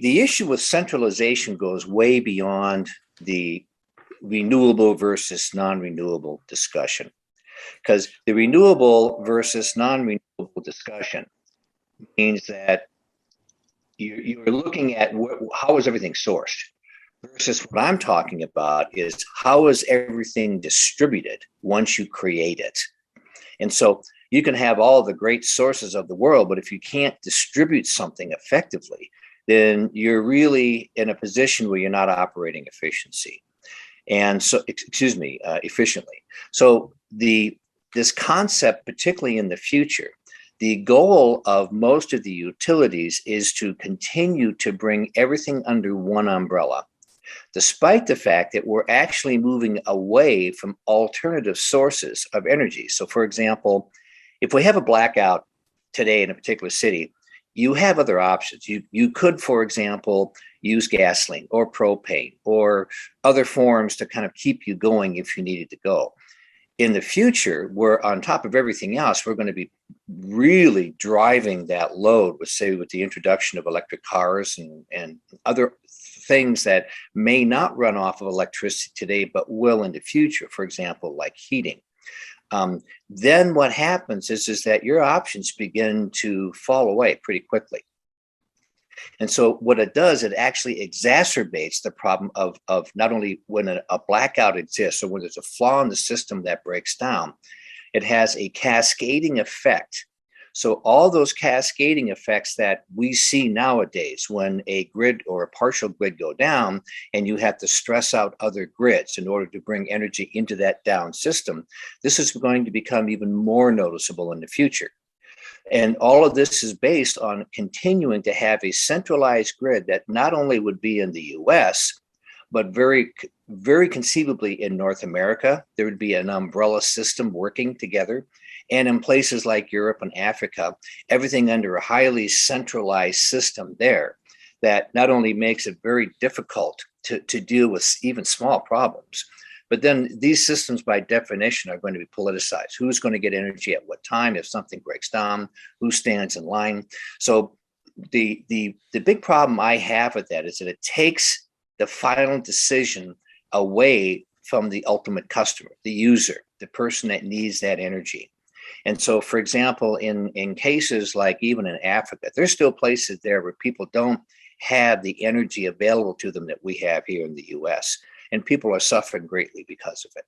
the issue with centralization goes way beyond the renewable versus non-renewable discussion, because the renewable versus non-renewable discussion means that you're looking at how is everything sourced, versus what I'm talking about is how is everything distributed once you create it. And so you can have all the great sources of the world, but if you can't distribute something effectively, then you're really in a position where you're not operating efficiently. So this concept, particularly in the future, the goal of most of the utilities is to continue to bring everything under one umbrella, despite the fact that we're actually moving away from alternative sources of energy. So for example, if we have a blackout today in a particular city, you have other options. You could, for example, use gasoline or propane or other forms to kind of keep you going if you needed to go. In the future, we're on top of everything else, we're going to be really driving that load with, say, with the introduction of electric cars and other things that may not run off of electricity today, but will in the future, for example, like heating. Then what happens is that your options begin to fall away pretty quickly. And so what it does, it actually exacerbates the problem of not only when a blackout exists or when there's a flaw in the system that breaks down, it has a cascading effect. So all those cascading effects that we see nowadays when a grid or a partial grid go down and you have to stress out other grids in order to bring energy into that down system, this is going to become even more noticeable in the future. And all of this is based on continuing to have a centralized grid that not only would be in the US, but very, very conceivably in North America. There would be an umbrella system working together. And in places like Europe and Africa, everything under a highly centralized system there that not only makes it very difficult to deal with even small problems, but then these systems by definition are going to be politicized. Who's going to get energy at what time if something breaks down? Who stands in line? So the big problem I have with that is that it takes the final decision away from the ultimate customer, the user, the person that needs that energy. And so, for example, in cases like even in Africa, there's still places there where people don't have the energy available to them that we have here in the US. And people are suffering greatly because of it.